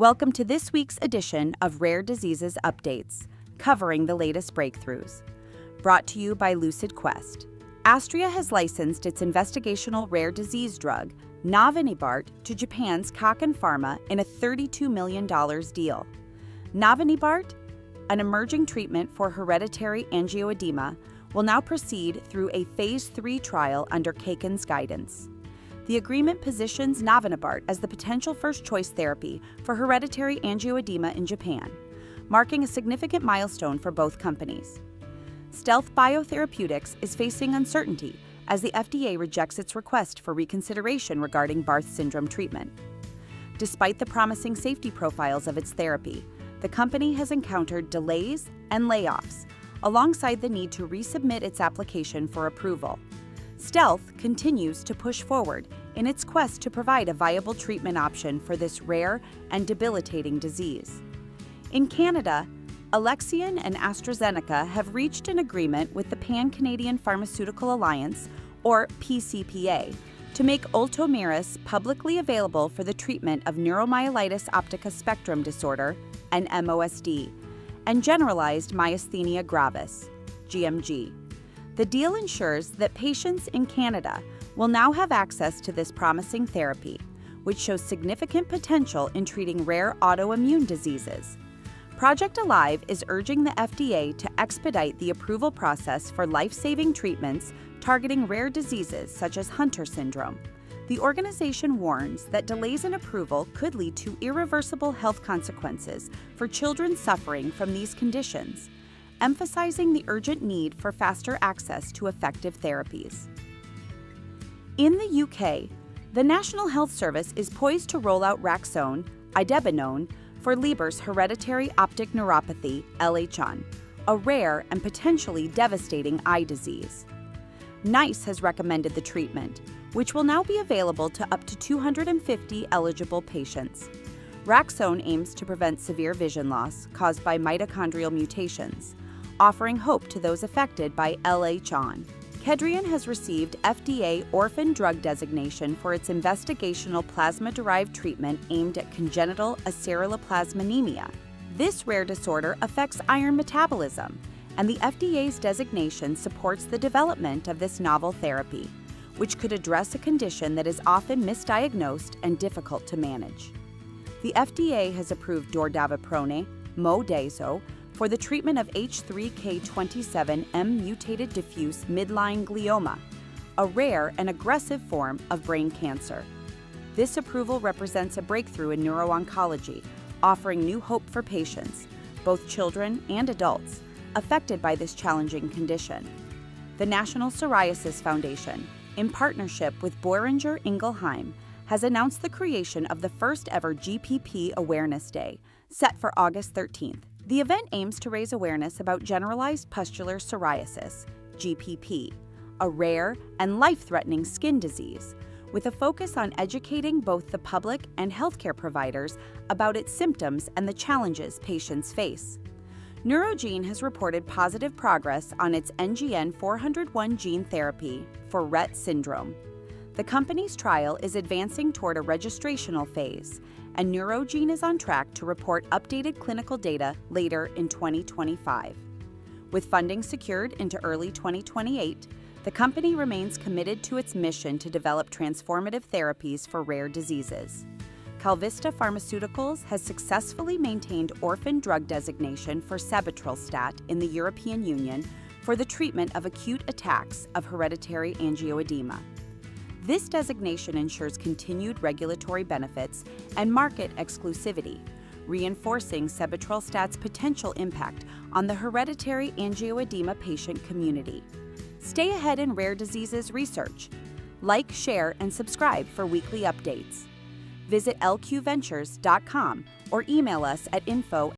Welcome to this week's edition of Rare Diseases Updates, covering the latest breakthroughs. Brought to you by Lucid Quest. Astria has licensed its investigational rare disease drug, Navenibart, to Japan's Kaken Pharma in a $32 million deal. Navenibart, an emerging treatment for hereditary angioedema, will now proceed through a Phase 3 trial under Kaken's guidance. The agreement positions Navenibart as the potential first-choice therapy for hereditary angioedema in Japan, marking a significant milestone for both companies. Stealth BioTherapeutics is facing uncertainty as the FDA rejects its request for reconsideration regarding Barth syndrome treatment. Despite the promising safety profiles of its therapy, the company has encountered delays and layoffs, alongside the need to resubmit its application for approval. Stealth continues to push forward in its quest to provide a viable treatment option for this rare and debilitating disease. In Canada, Alexion and AstraZeneca have reached an agreement with the Pan-Canadian Pharmaceutical Alliance, or PCPA, to make Ultomiris publicly available for the treatment of neuromyelitis optica spectrum disorder, NMOSD, and generalized myasthenia gravis, GMG. The deal ensures that patients in Canada will now have access to this promising therapy, which shows significant potential in treating rare autoimmune diseases. Project Alive is urging the FDA to expedite the approval process for life-saving treatments targeting rare diseases such as Hunter syndrome. The organization warns that delays in approval could lead to irreversible health consequences for children suffering from these conditions, emphasizing the urgent need for faster access to effective therapies. In the UK, the National Health Service is poised to roll out Raxone, idebenone, for Leber's hereditary optic neuropathy, LHN, a rare and potentially devastating eye disease. NICE has recommended the treatment, which will now be available to up to 250 eligible patients. Raxone aims to prevent severe vision loss caused by mitochondrial mutations, offering hope to those affected by LHN. Kedrion has received FDA Orphan Drug Designation for its investigational plasma-derived treatment aimed at congenital aceruloplasminemia. This rare disorder affects iron metabolism, and the FDA's designation supports the development of this novel therapy, which could address a condition that is often misdiagnosed and difficult to manage. The FDA has approved dordaviprone, Modazo, for the treatment of H3K27M mutated diffuse midline glioma, a rare and aggressive form of brain cancer. This approval represents a breakthrough in neuro-oncology, offering new hope for patients, both children and adults, affected by this challenging condition. The National Psoriasis Foundation, in partnership with Boehringer Ingelheim, has announced the creation of the first-ever GPP Awareness Day, set for August 13th. The event aims to raise awareness about generalized pustular psoriasis, GPP, a rare and life-threatening skin disease, with a focus on educating both the public and healthcare providers about its symptoms and the challenges patients face. Neurogene has reported positive progress on its NGN-401 gene therapy for Rett syndrome. The company's trial is advancing toward a registrational phase, and Neurogene is on track to report updated clinical data later in 2025. With funding secured into early 2028, the company remains committed to its mission to develop transformative therapies for rare diseases. KalVista Pharmaceuticals has successfully maintained orphan drug designation for Sebetralstat in the European Union for the treatment of acute attacks of hereditary angioedema. This designation ensures continued regulatory benefits and market exclusivity, reinforcing Sebetralstat's potential impact on the hereditary angioedema patient community. Stay ahead in rare diseases research. Like, share, and subscribe for weekly updates. Visit lqventures.com or email us at info